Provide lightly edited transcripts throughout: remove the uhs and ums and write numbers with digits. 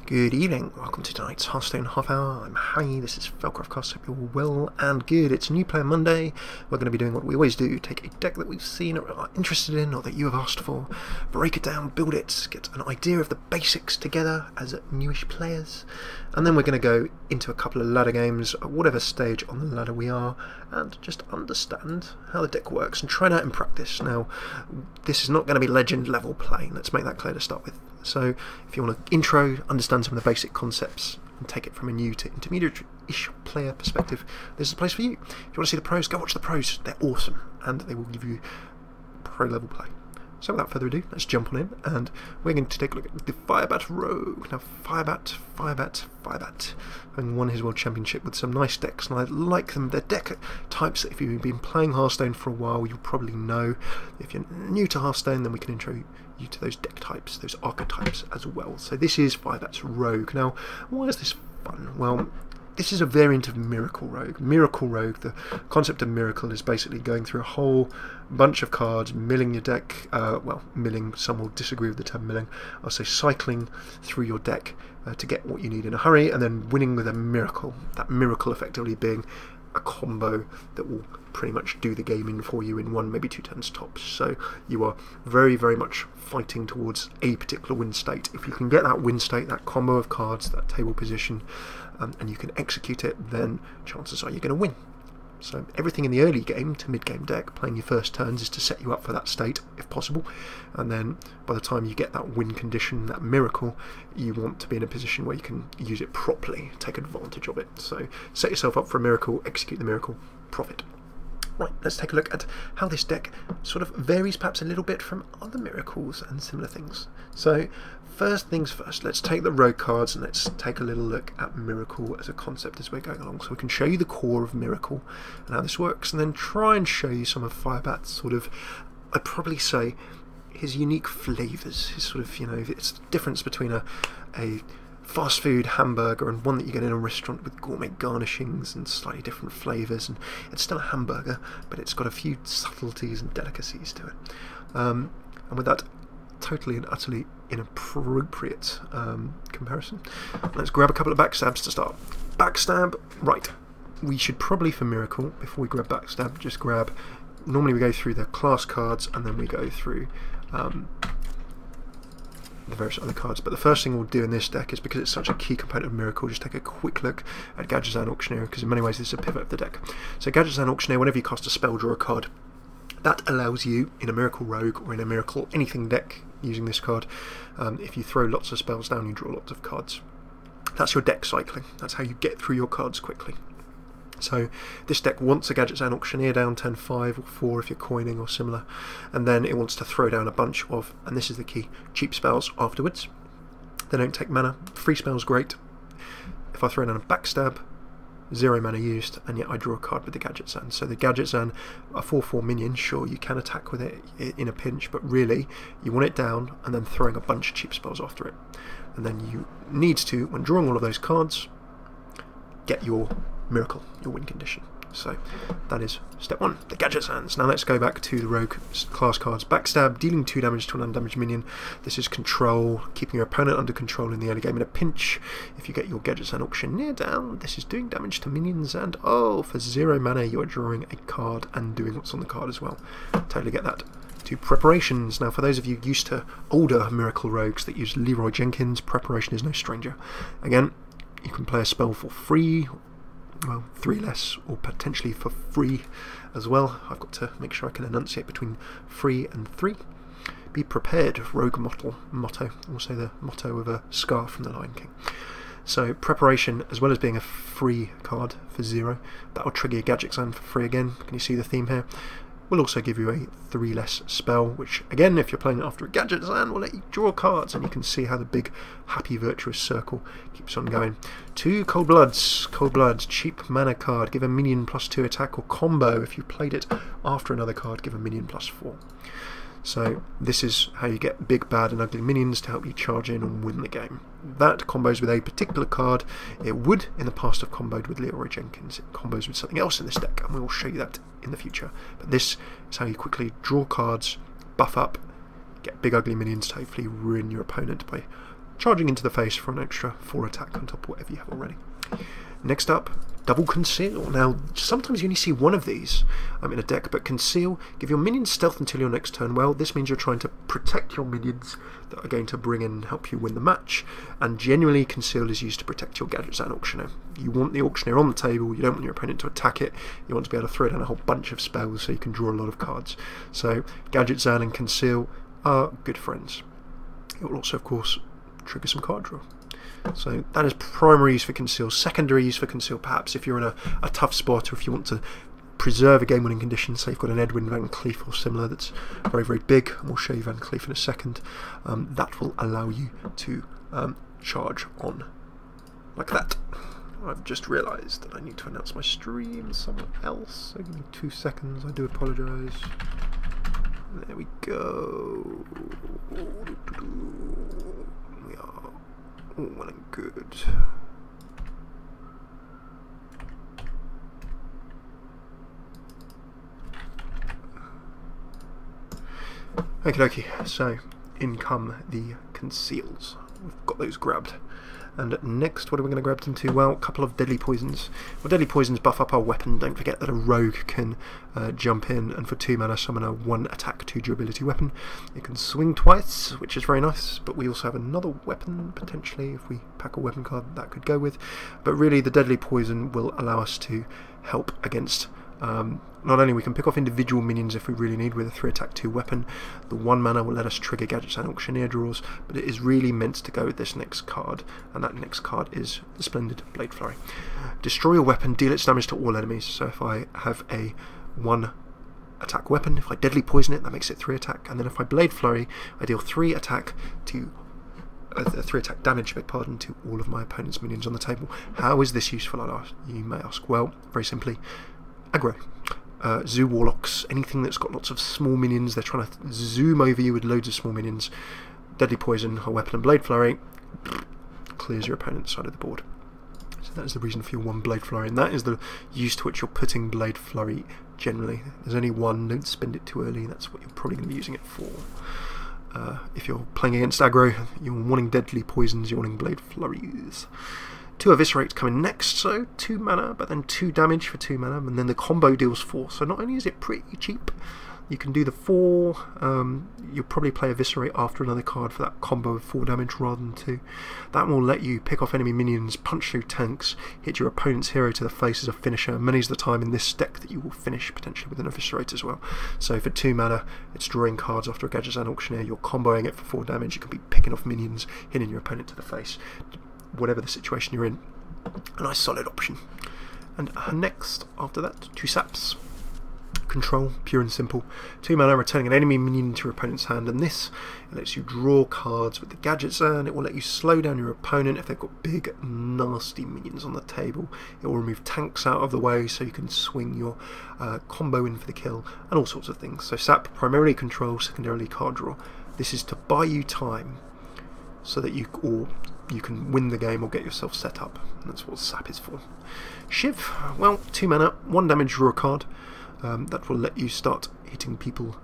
Good evening, welcome to tonight's Hearthstone Half Hour. I'm Harry, this is Felcraftcast, hope you're all well and good. It's New Player Monday. We're going to be doing what we always do, take a deck that we've seen or are interested in or that you have asked for, break it down, build it, get an idea of the basics together as newish players, and then we're going to go into a couple of ladder games at whatever stage on the ladder we are, and just understand how the deck works and try it out in practice. Now, this is not going to be legend level play, let's make that clear to start with. So if you want to intro, understand some of the basic concepts and take it from a new to intermediate-ish player perspective, this is the place for you. If you want to see the pros, go watch the pros. They're awesome and they will give you pro level play. So without further ado, let's jump on in and we're going to take a look at the Firebat Rogue. Now Firebat having won his World Championship with some nice decks, and I like them. They're deck types that if you've been playing Hearthstone for a while you'll probably know. If you're new to Hearthstone, then we can intro you to those deck types, those archetypes as well. So this is Firebat's Rogue. Now why is this fun? Well, this is a variant of Miracle Rogue. Miracle Rogue, the concept of Miracle is basically going through a whole bunch of cards, milling your deck, well, milling, some will disagree with the term milling, I'll say cycling through your deck to get what you need in a hurry, and then winning with a miracle. That miracle effectively being a combo that will pretty much do the game in for you in one, maybe 2 turns tops. So you are very, very much fighting towards a particular win state. If you can get that win state, that combo of cards, that table position, and you can execute it, then chances are you're going to win. So everything in the early game to mid-game deck, playing your first turns, is to set you up for that state, if possible. And then by the time you get that win condition, that miracle, you want to be in a position where you can use it properly, take advantage of it. So set yourself up for a miracle, execute the miracle, profit. Right, let's take a look at how this deck sort of varies perhaps a little bit from other miracles and similar things. So first things first, let's take the rogue cards and let's take a little look at Miracle as a concept as we're going along. So we can show you the core of Miracle and how this works, and then try and show you some of Firebat's sort of, I'd probably say, his unique flavours, his sort of, you know, it's the difference between a fast food hamburger and one that you get in a restaurant with gourmet garnishings and slightly different flavours, and it's still a hamburger but it's got a few subtleties and delicacies to it, and with that totally and utterly inappropriate comparison, let's grab a couple of backstabs to start. Backstab, right, we should probably for Miracle, before we grab backstab, just grab, normally we go through the class cards and then we go through the various other cards, but the first thing we'll do in this deck is, because it's such a key component of Miracle, just take a quick look at Gadgetzan Auctioneer, because in many ways this is a pivot of the deck. So Gadgetzan Auctioneer, whenever you cast a spell, draw a card. That allows you, in a Miracle Rogue or in a Miracle anything deck using this card, if you throw lots of spells down, you draw lots of cards. That's your deck cycling, that's how you get through your cards quickly. So this deck wants a Gadgetzan Auctioneer down 10-5 or 4 if you're coining or similar, and then it wants to throw down a bunch of, and this is the key, cheap spells afterwards. They don't take mana. Free spells great. If I throw down a backstab, 0 mana used, and yet I draw a card with the Gadgetzan. So the Gadgetzan, a 4/4 minion, sure you can attack with it in a pinch, but really you want it down and then throwing a bunch of cheap spells after it. And then you need to, when drawing all of those cards, get your miracle, your win condition. So that is step 1, the Gadgetzans. Now let's go back to the rogue class cards. Backstab, dealing 2 damage to an undamaged minion. This is control, keeping your opponent under control in the early game in a pinch. If you get your Gadgetzan Auctioneer down, this is doing damage to minions, and oh, for 0 mana you are drawing a card and doing what's on the card as well. Totally get that. To preparations. Now for those of you used to older Miracle Rogues that use Leeroy Jenkins, preparation is no stranger. Again, you can play a spell for free, well, 3 less, or potentially for free as well. I've got to make sure I can enunciate between free and 3. Be prepared, rogue motto, also the motto of a Scar from the Lion King. So preparation, as well as being a free card for 0, that will trigger your Gadgetzan for free again. Can you see the theme here? Will also give you a 3 less spell, which again, if you're playing it after a Gadgetzan, will let you draw cards, and you can see how the big happy virtuous circle keeps on going. 2 Cold Bloods, cheap mana card, give a minion +2 attack or combo. If you played it after another card, give a minion +4. So this is how you get big, bad and ugly minions to help you charge in and win the game. That combos with a particular card. It would in the past have comboed with Leeroy Jenkins. It combos with something else in this deck, and we will show you that in the future. But this is how you quickly draw cards, buff up, get big ugly minions to hopefully ruin your opponent by charging into the face for an extra 4 attack on top of whatever you have already. Next up, double conceal. Now, sometimes you only see one of these in a deck, but conceal, give your minions stealth until your next turn. Well, this means you're trying to protect your minions that are going to bring in and help you win the match, and generally conceal is used to protect your gadgets and auctioneer. You want the auctioneer on the table, you don't want your opponent to attack it, you want to be able to throw down a whole bunch of spells so you can draw a lot of cards. So, gadget zan and conceal are good friends. It will also, of course, trigger some card draw. So that is primary use for conceal. Secondary use for conceal, perhaps if you're in a tough spot, or if you want to preserve a game-winning condition. Say you've got an Edwin Van Cleef or similar that's very, very big, and we'll show you Van Cleef in a second. That will allow you to charge on like that. I've just realised that I need to announce my stream somewhere else, so give me 2 seconds, I do apologise. There we go. We are all well and good. Okie dokie, so in come the conceals. We've got those grabbed. And next, what are we going to grab into? Well, a couple of deadly poisons. Well, deadly poisons buff up our weapon. Don't forget that a rogue can jump in and for 2 mana summon a 1 attack 2 durability weapon. It can swing twice, which is very nice, but we also have another weapon potentially. If we pack a weapon card, that could go with. But really, the deadly poison will allow us to help against not only we can pick off individual minions if we really need with a 3 attack 2 weapon. The 1 mana will let us trigger gadgets and auctioneer draws, but it is really meant to go with this next card, and that next card is the splendid Blade Flurry. Destroy a weapon, deal its damage to all enemies. So if I have a 1 attack weapon, if I deadly poison it, that makes it 3 attack, and then if I Blade Flurry, I deal 3 attack to 3 attack damage, beg pardon, to all of my opponent's minions on the table. How is this useful, you may ask? Well, very simply, aggro. Zoo Warlocks, anything that's got lots of small minions, they're trying to zoom over you with loads of small minions. Deadly Poison, a weapon and Blade Flurry clears your opponent's side of the board. So that is the reason for your 1 Blade Flurry, and that is the use to which you're putting Blade Flurry generally. There's only 1, don't spend it too early, that's what you're probably going to be using it for. If you're playing against aggro, you're wanting Deadly Poisons, you're wanting Blade Flurries. 2 Eviscerate coming next, so 2 mana, but then 2 damage for 2 mana, and then the combo deals 4. So not only is it pretty cheap, you can do the 4, you'll probably play Eviscerate after another card for that combo of 4 damage rather than 2. That will let you pick off enemy minions, punch through tanks, hit your opponent's hero to the face as a finisher. Many's the time in this deck that you will finish potentially with an Eviscerate as well. So for 2 mana, it's drawing cards after a Gadget and Auctioneer, you're comboing it for 4 damage, you can be picking off minions, hitting your opponent to the face. Whatever the situation you're in, a nice solid option. And next, after that, 2 saps. Control, pure and simple. 2 mana, returning an enemy minion to your opponent's hand, and this it lets you draw cards with the gadgets, and it will let you slow down your opponent if they've got big, nasty minions on the table. It will remove tanks out of the way so you can swing your combo in for the kill, and all sorts of things. So sap, primarily control, secondarily card draw. This is to buy you time so that you can win the game or get yourself set up. That's what sap is for. Shiv, well, 2 mana, 1 damage, draw a card. That will let you start hitting people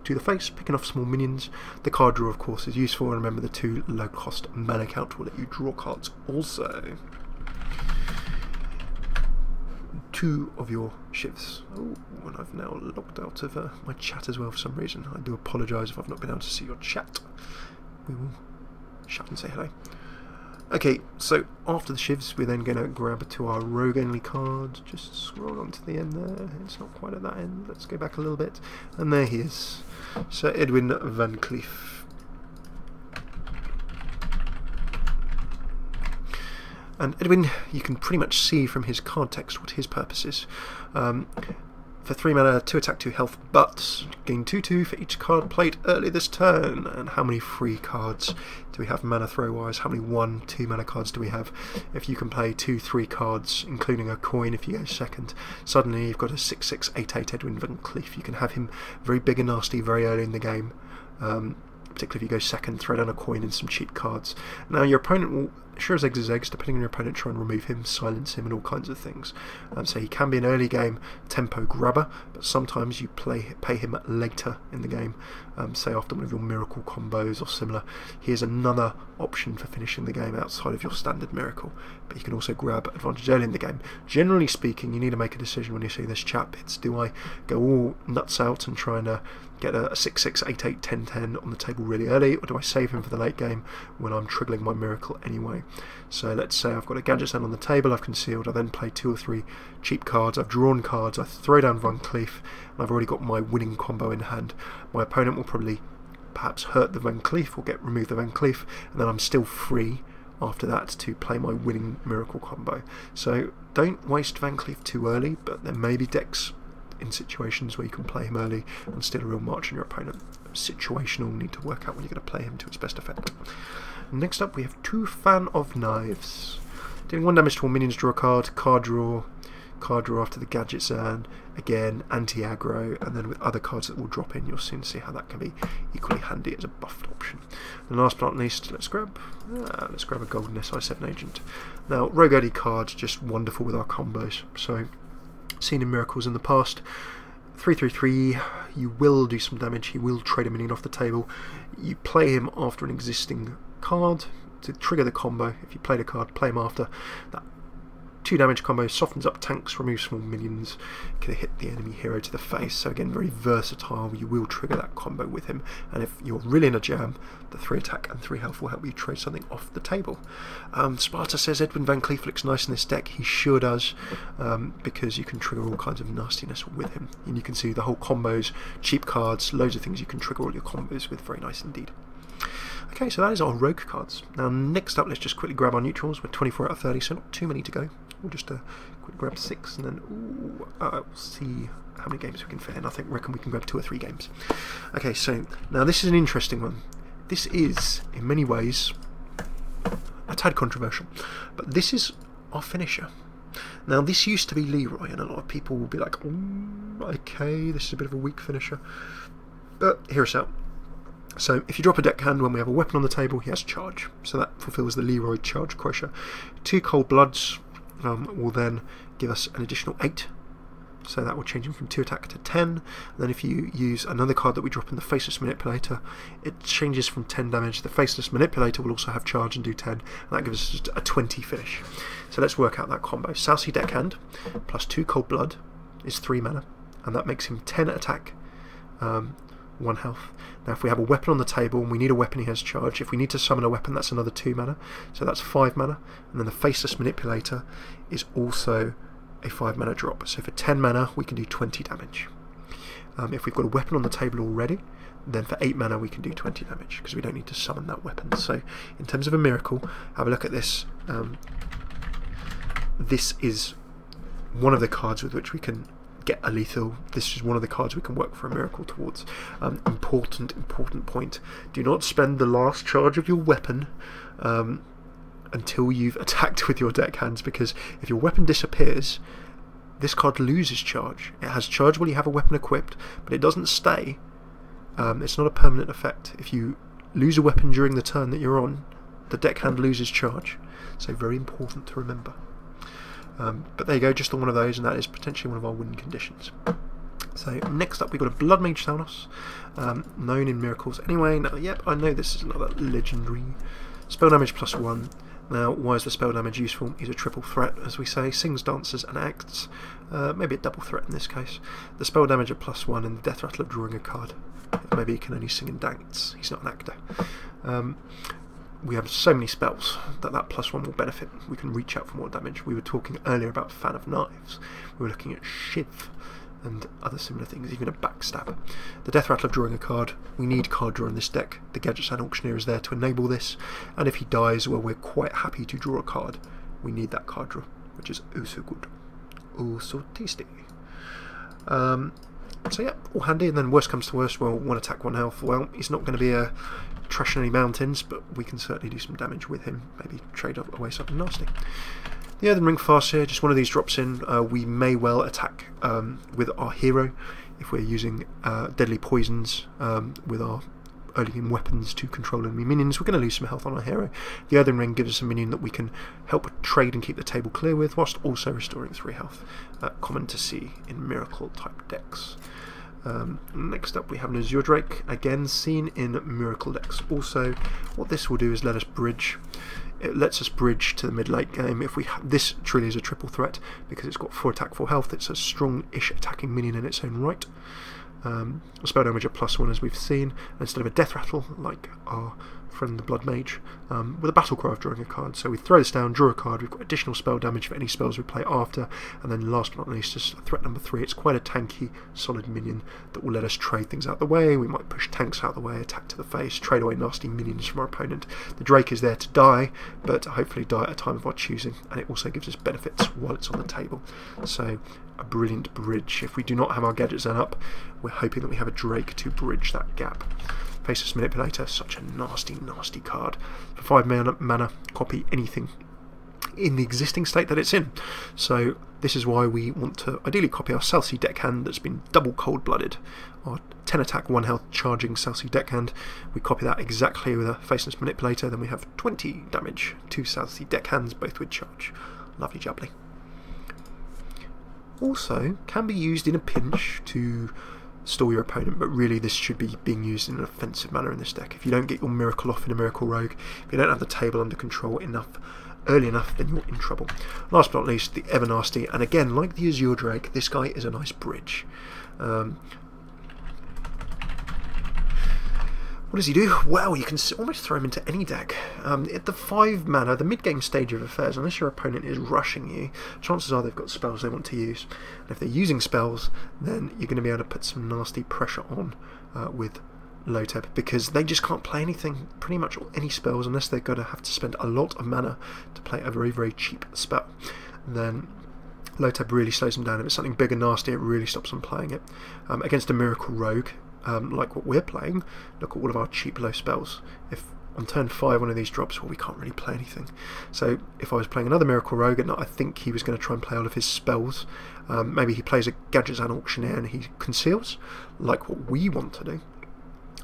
to the face, picking off small minions. The card draw, of course, is useful, and remember the 2 low cost mana count will let you draw cards also. 2 of your shivs. Oh, and I've now logged out of my chat as well for some reason. I do apologise if I've not been able to see your chat. We will shout and say hello. Okay, so after the shivs, we're then going to grab to our rogue only card. Just scroll on to the end there. It's not quite at that end. Let's go back a little bit. And there he is. Sir Edwin Van Cleef. And Edwin, you can pretty much see from his card text what his purpose is. For 3 mana, 2 attack, 2 health, but gain 2/2 for each card played early this turn. And how many free cards do we have mana throw wise? How many 1/2 mana cards do we have? If you can play 2/3 cards, including a coin if you go second, suddenly you've got a 6/6/8/8 Edwin Van Cleef. You can have him very big and nasty very early in the game. particularly if you go second, throw down a coin and some cheap cards. Now your opponent will, sure as eggs is eggs, depending on your opponent, try and remove him, silence him and all kinds of things. So he can be an early game tempo grabber, but sometimes you pay him later in the game, say after one of your miracle combos or similar. Here's another option for finishing the game outside of your standard miracle, but you can also grab advantage early in the game. Generally speaking, you need to make a decision when you see this chap. It's, do I go all nuts out and try and get a 6-6, 8-8, 10-10 on the table really early, or do I save him for the late game when I'm triggering my miracle anyway? So let's say I've got a gadget stand on the table, I've concealed, I then play 2 or 3 cheap cards, I've drawn cards, I throw down Van Cleef, and I've already got my winning combo in hand. My opponent will probably perhaps hurt the Van Cleef or remove the Van Cleef, and then I'm still free after that to play my winning miracle combo. So don't waste Van Cleef too early, but there may be decks in situations where you can play him early and steal a real march on your opponent. Situational, need to work out when you're going to play him to its best effect. Next up we have 2 Fan of Knives. Doing 1 damage to all minions, draw a card, card draw after the gadget's earn, again anti-aggro, and then with other cards that will drop in, you'll soon see how that can be equally handy as a buffed option. And last but not least, let's grab a golden SI7 agent. Now rogue early cards, just wonderful with our combos. So seen in miracles in the past. 3-3-3, you will do some damage, he will trade a minion off the table. You play him after an existing card to trigger the combo. If you played a card, play him after. That 2 damage combo softens up tanks, removes small minions, can hit the enemy hero to the face. So again, very versatile. You will trigger that combo with him, and if you're really in a jam, the 3 attack and 3 health will help you trade something off the table. Sparta says Edwin Van Cleef looks nice in this deck. He sure does, because you can trigger all kinds of nastiness with him, and you can see the whole combos, cheap cards, loads of things you can trigger all your combos with. Very nice indeed. Okay, so that is our rogue cards. Now next up, let's just quickly grab our neutrals. We're 24 out of 30, so not too many to go. We'll just quickly grab 6, and then we'll see how many games we can fit in. I reckon we can grab 2 or 3 games. Okay, so now this is an interesting one. This is, in many ways, a tad controversial, but this is our finisher. Now this used to be Leeroy, and a lot of people will be like, oh, okay, this is a bit of a weak finisher, but hear us out. So if you drop a deckhand when we have a weapon on the table, he has charge, so that fulfills the Leeroy charge crusher. 2 cold bloods will then give us an additional 8, so that will change him from 2 attack to 10. And then if you use another card that we drop in the Faceless Manipulator, it changes from 10 damage. The Faceless Manipulator will also have charge and do 10, and that gives us a 20 finish. So let's work out that combo. Southsea Deckhand plus 2 cold blood is 3 mana, and that makes him 10 attack, 1 health. Now if we have a weapon on the table and we need a weapon, he has charge. If we need to summon a weapon, that's another 2 mana, so that's 5 mana. And then the Faceless Manipulator is also a 5 mana drop, so for 10 mana we can do 20 damage. If we've got a weapon on the table already, then for 8 mana we can do 20 damage, because we don't need to summon that weapon. So in terms of a miracle, have a look at this. This is one of the cards with which we can get a lethal. This is one of the cards we can work for a miracle towards. Important point. Do not spend the last charge of your weapon until you've attacked with your deckhands, because if your weapon disappears, this card loses charge. It has charge while you have a weapon equipped, but it doesn't stay. It's not a permanent effect. If you lose a weapon during the turn that you're on, the deckhand loses charge. So very important to remember. But there you go, just on one of those, and that is potentially one of our win conditions. So next up we've got a Blood Mage Thanos, known in miracles anyway. Now, yep, I know this is another legendary. Spell damage +1. Now, why is the spell damage useful? He's a triple threat, as we say, sings, dances and acts. Maybe a double threat in this case. The spell damage at +1 and the death rattle of drawing a card. Maybe he can only sing and dance, he's not an actor. We have so many spells that +1 will benefit. We can reach out for more damage. We were talking earlier about Fan of Knives. We were looking at Shiv and other similar things, even a backstab. The death rattle of drawing a card. We need card draw in this deck. The Gadget and Auctioneer is there to enable this, and if he dies, well, we're quite happy to draw a card. We need that card draw, which is oh so good, oh so tasty. So yeah, all handy. And then worst comes to worst, well, 1 attack, 1 health. Well, he's not going to be a trashing any mountains, but we can certainly do some damage with him. Maybe trade away something nasty. The Earthen Ring Farseer, just one of these drops in. We may well attack with our hero if we're using deadly poisons with our early game weapons to control enemy minions. We're going to lose some health on our hero. The Earthen Ring gives us a minion that we can help trade and keep the table clear with, whilst also restoring 3 health. Common to see in miracle type decks. Next up we have an Azure Drake, again seen in miracle decks. Also, what this will do is let us bridge. It lets us bridge to the mid-late game. If we this truly is a triple threat because it's got 4 attack, 4 health. It's a strong-ish attacking minion in its own right. Spell damage at +1 as we've seen, and instead of a death rattle like our friend the Blood Mage, with a battle cry of drawing a card. So we throw this down, draw a card, we've got additional spell damage for any spells we play after, and then last but not least, just threat number 3. It's quite a tanky, solid minion that will let us trade things out the way. We might push tanks out the way, attack to the face, trade away nasty minions from our opponent. The Drake is there to die, but hopefully die at a time of our choosing, and it also gives us benefits while it's on the table. So a brilliant bridge. If we do not have our Gadget Zone up, we're hoping that we have a Drake to bridge that gap. Faceless Manipulator, such a nasty, nasty card. For 5 mana, copy anything in the existing state that it's in. So this is why we want to ideally copy our Southsea Deckhand that's been double cold-blooded. Our 10 attack, 1 health charging Southsea Deckhand. We copy that exactly with a Faceless Manipulator, then we have 20 damage, 2 Southsea Deckhands, both with charge. Lovely jubbly. Also, can be used in a pinch to stall your opponent, but really this should be being used in an offensive manner in this deck. If you don't get your miracle off in a Miracle Rogue, if you don't have the table under control early enough, then you're in trouble. Last but not least, the ever nasty, and again, like the Azure Drake, this guy is a nice bridge. What does he do? Well, you can almost throw him into any deck. At the 5 mana, the mid-game stage of affairs, unless your opponent is rushing you, chances are they've got spells they want to use. And if they're using spells, then you're going to be able to put some nasty pressure on with Lotep, because they just can't play anything, pretty much any spells, unless they're going to have to spend a lot of mana to play a very, very cheap spell. Then Lotep really slows them down. If it's something big and nasty, it really stops them playing it. Against a Miracle Rogue, like what we're playing, look at all of our cheap low spells. If on turn 5 one of these drops, well, we can't really play anything. So if I was playing another Miracle Rogue, and I think he was going to try and play all of his spells, maybe he plays a Gadget and Auctioneer and he conceals, like what we want to do,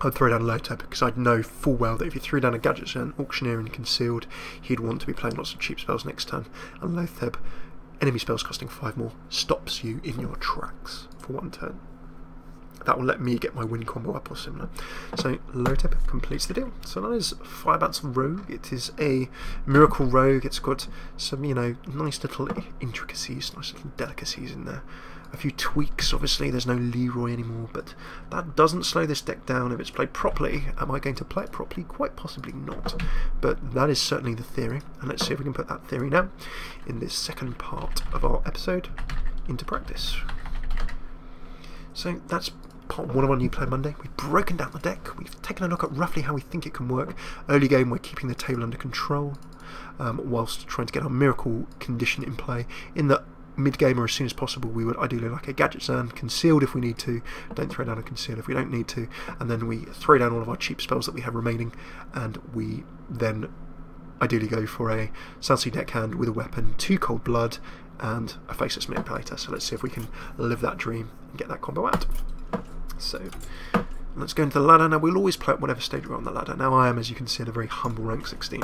I'd throw down a Lotep, because I'd know full well that if you threw down a Gadget and Auctioneer and concealed, he'd want to be playing lots of cheap spells next turn, and Lotep, enemy spells costing 5 more, stops you in your tracks for 1 turn. That will let me get my win combo up or similar. So Lotep completes the deal. So that is Firebat's Rogue. It is a Miracle Rogue. It's got some, you know, nice little intricacies, nice little delicacies in there. A few tweaks, obviously. There's no Leeroy anymore, but that doesn't slow this deck down if it's played properly. Am I going to play it properly? Quite possibly not. But that is certainly the theory. And let's see if we can put that theory now in this second part of our episode into practice. So that's part 1 of our New Play Monday. We've broken down the deck, we've taken a look at roughly how we think it can work. Early game we're keeping the table under control, whilst trying to get our miracle condition in play. In the mid game, or as soon as possible, we would ideally like a Gadget Zone, concealed if we need to, don't throw down a conceal if we don't need to, and then we throw down all of our cheap spells that we have remaining, and we then ideally go for a Southsea Deckhand with a weapon, 2 Cold Blood, and a Faceless Manipulator. So let's see if we can live that dream and get that combo out. So let's go into the ladder. Now we'll always play at whatever stage we're on the ladder. Now I am, as you can see, at a very humble rank 16.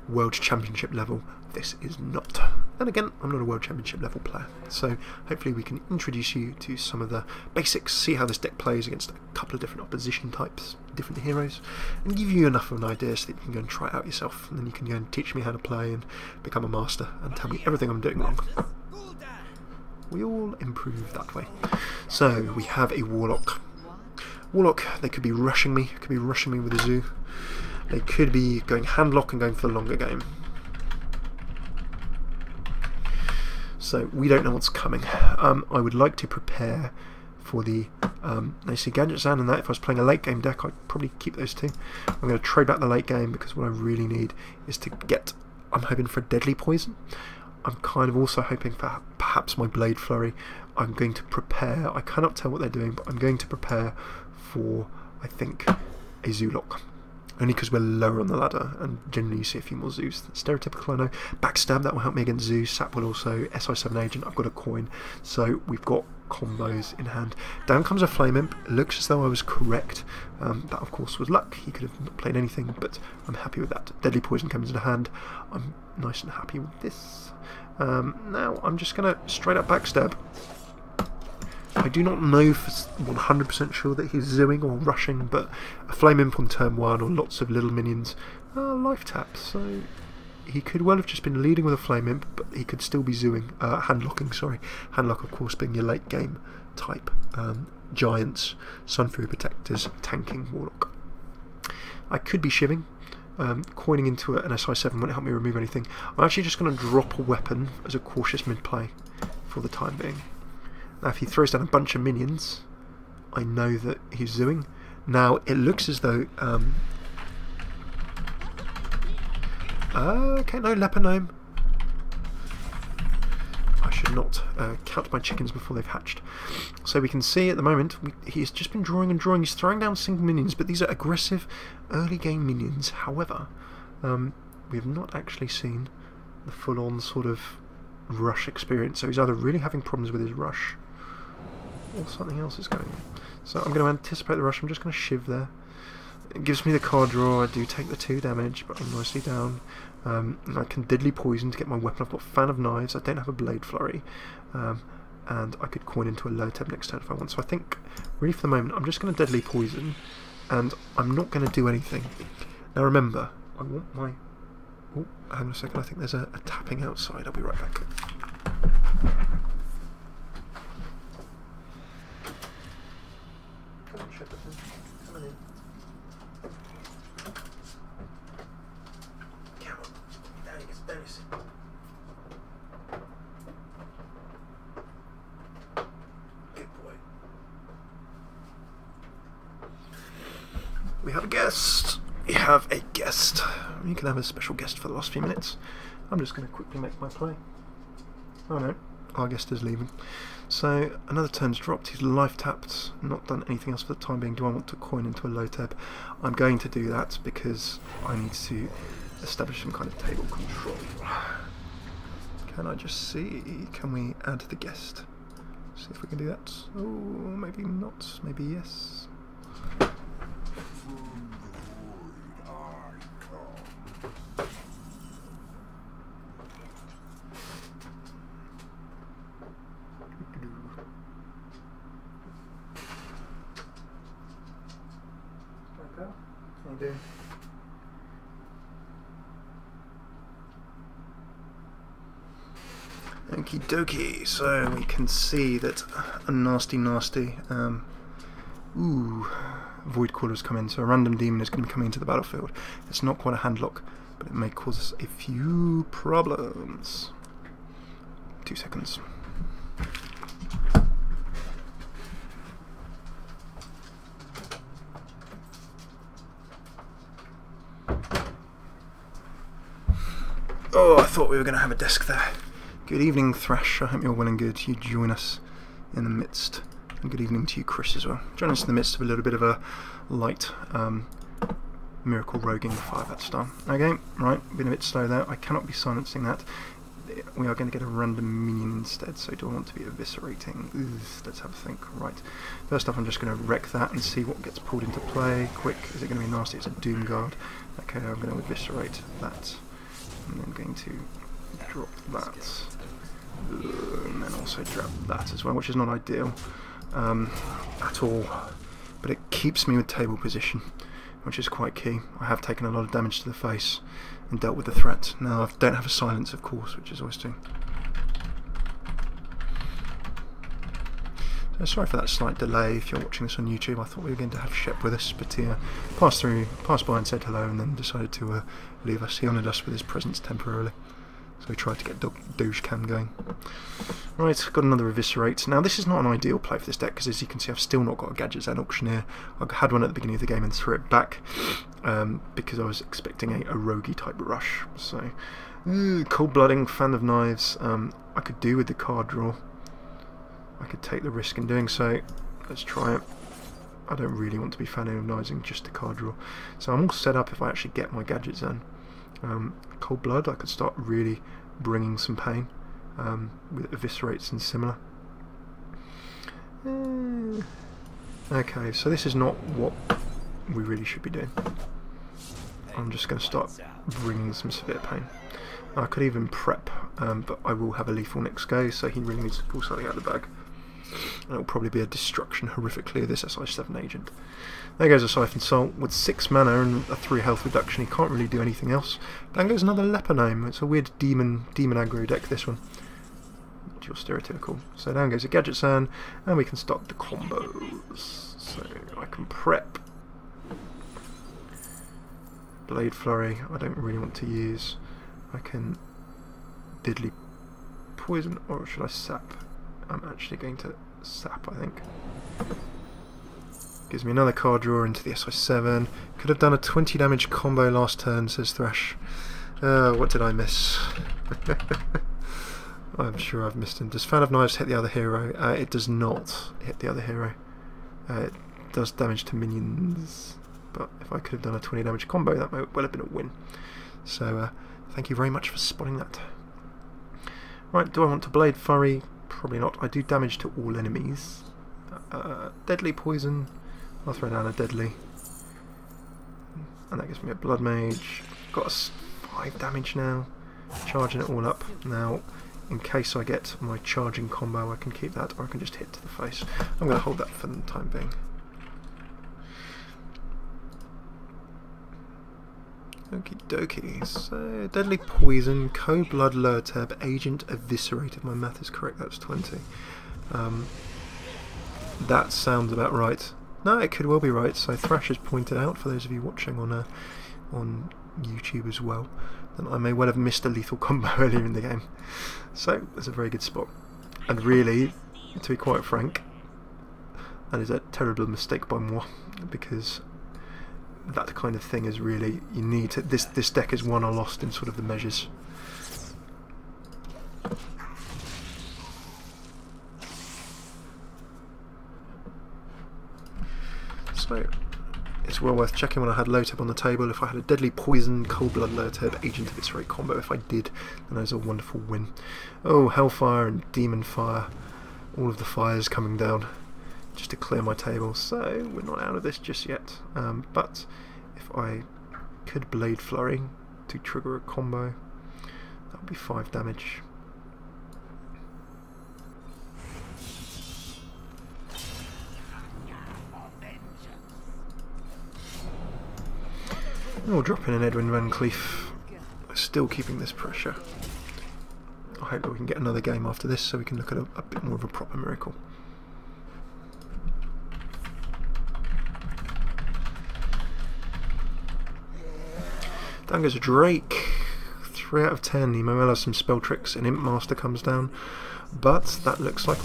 World Championship level, this is not. And again, I'm not a World Championship level player, so hopefully we can introduce you to some of the basics, see how this deck plays against a couple of different opposition types, different heroes, and give you enough of an idea so that you can go and try it out yourself, and then you can go and teach me how to play and become a master and tell me everything I'm doing wrong. We all improve that way. So we have a Warlock. Warlock, they could be rushing me, with a Zoo. They could be going handlock and going for the longer game. So we don't know what's coming. I would like to prepare for the I see Gadget Zone and that. If I was playing a late game deck, I'd probably keep those 2. I'm going to trade back the late game because what I really need is to get, I'm hoping for a Deadly Poison. I'm kind of also hoping for perhaps my Blade Flurry. I'm going to prepare, I cannot tell what they're doing, but I'm going to prepare for, I think, a Zoolock. Only because we're lower on the ladder, and generally you see a few more Zoos. That's stereotypical, I know. Backstab, that will help me against Zoo. Sap will also, SI7 Agent, I've got a coin. So we've got combos in hand. Down comes a Flame Imp. It looks as though I was correct. That of course was luck. He could have not played anything, but I'm happy with that. Deadly Poison comes into hand. I'm nice and happy with this. Now I'm just going to straight up backstab. I do not know for 100% sure that he's zooing or rushing, but a Flame Imp on turn 1 or lots of little minions life taps, so he could well have just been leading with a Flame Imp, but he could still be zooing, handlocking, sorry. Handlock of course being your late game type. Giants, Sunfury Protectors, tanking Warlock. I could be shivving. Coining into an SI7 won't help me remove anything. I'm actually just going to drop a weapon as a cautious mid-play for the time being. Now if he throws down a bunch of minions, I know that he's zooing. Now it looks as though... okay, no, Leper Gnome. I should not count my chickens before they've hatched. So we can see at the moment, he's just been drawing and drawing. He's throwing down single minions, but these are aggressive early game minions. However, we have not actually seen the full-on sort of rush experience. So he's either really having problems with his rush, or something else is going on. So I'm going to anticipate the rush. I'm just going to shiv there. It gives me the card draw. I do take the 2 damage, but I'm nicely down. I can Deadly Poison to get my weapon. I've got Fan of Knives. I don't have a Blade Flurry. And I could coin into a low tab next turn if I want. So I think, really for the moment, I'm just going to Deadly Poison, and I'm not going to do anything. Now remember, I want my... Oh, hang on a second. I think there's a tapping outside. I'll be right back. Come on, Shepperton. Come on in. Come on. There you sit. Good boy. We have a guest. We have a guest. You can have a special guest for the last few minutes. I'm just going to quickly make my play. Oh no, our guest is leaving. So another turn's dropped. He's life tapped. Not done anything else for the time being. Do I want to coin into a low tab? I'm going to do that because I need to establish some kind of table control. Can I just see? Can we add the guest? See if we can do that. Oh, maybe not. Maybe yes. Okie dokie, so we can see that a nasty Void Caller's come in, so a random demon is going to be coming into the battlefield. It's not quite a handlock, but it may cause us a few problems. 2 seconds. Oh, I thought we were going to have a desk there. Good evening, Thrash. I hope you're well and good. You join us in the midst. And good evening to you, Chris, as well. Join us in the midst of a little bit of a light miracle roguing Firebat style. Okay, right, been a bit slow there. I cannot be silencing that. We are going to get a random minion instead, so do I want to be eviscerating? Ooh, let's have a think. Right, first off I'm just going to wreck that and see what gets pulled into play. Quick, is it going to be nasty? It's a Doom Guard. Okay, I'm going to eviscerate that. And then going to drop that. And then also drop that as well, which is not ideal at all. But it keeps me with table position, which is quite key. I have taken a lot of damage to the face and dealt with the threat. Now I don't have a silence, of course, which is always too. So sorry for that slight delay if you're watching this on YouTube. I thought we were going to have Shep with us, but he passed by and said hello and then decided to leave us. He honoured us with his presence temporarily. So we tried to get Doge Cam going. Right, got another Eviscerate. Now this is not an ideal play for this deck because as you can see I've still not got a Gadgets and Auctioneer. I had one at the beginning of the game and threw it back because I was expecting a roguey type rush. So, Cold Blooding, Fan of Knives, I could do with the card draw. I could take the risk in doing so. Let's try it. I don't really want to be Fan of Knivesing just the card draw. So I'm all set up if I actually get my Gadgets in. Cold Blood, I could start really bringing some pain with Eviscerates and similar. Okay, so this is not what we really should be doing. I'm just going to start bringing some severe pain. I could even prep, but I will have a lethal next go, so he really needs to pull something out of the bag. And it will probably be a destruction horrifically of this SI7 agent. There goes a Siphon Salt with 6 mana and a 3 health reduction. He can't really do anything else. Down goes another Leper Gnome. It's a weird demon aggro deck, this one. Which you're stereotypical. So down goes a Gadget Sand, and we can start the combos. So I can prep. Blade Flurry, I don't really want to use. I can Deadly Poison, or should I sap? I'm actually going to sap, I think. Gives me another card draw into the SI7. Could have done a 20 damage combo last turn, says Thrash. What did I miss? I'm sure I've missed him. Does Fan of Knives hit the other hero? It does not hit the other hero. It does damage to minions. But if I could have done a 20 damage combo, that might well have been a win. So, thank you very much for spotting that. Right, do I want to Blade Flurry? Probably not. I do damage to all enemies. Deadly Poison. I'll throw down a Deadly. And that gives me a Blood Mage. Got a 5 damage now. Charging it all up. Now, in case I get my charging combo, I can keep that, or I can just hit to the face. I'm going to hold that for the time being. Okie dokie. So, Deadly Poison, Cold Blood Lurteb, Agent Eviscerated. My math is correct, that's 20. That sounds about right. No, it could well be right. So Thrash has pointed out, for those of you watching on YouTube as well, that I may well have missed a lethal combo earlier in the game. So, that's a very good spot. And really, to be quite frank, that is a terrible mistake by moi, because that kind of thing is really, you need to, this deck is won or lost in sort of the measures. So it's well worth checking when I had Loteb on the table. If I had a Deadly Poison, Cold Blood Loteb, Agent Eviscerate combo, if I did, then that was a wonderful win. Oh, Hellfire and Demon Fire, all of the fires coming down just to clear my table. So we're not out of this just yet, but if I could Blade Flurry to trigger a combo, that would be 5 damage. And we'll drop in an Edwin Van Cleef, still keeping this pressure. I hope that we can get another game after this so we can look at a bit more of a proper miracle. Down goes a Drake. 3 out of 10. He may well have some spell tricks, and Imp Master comes down, but that looks like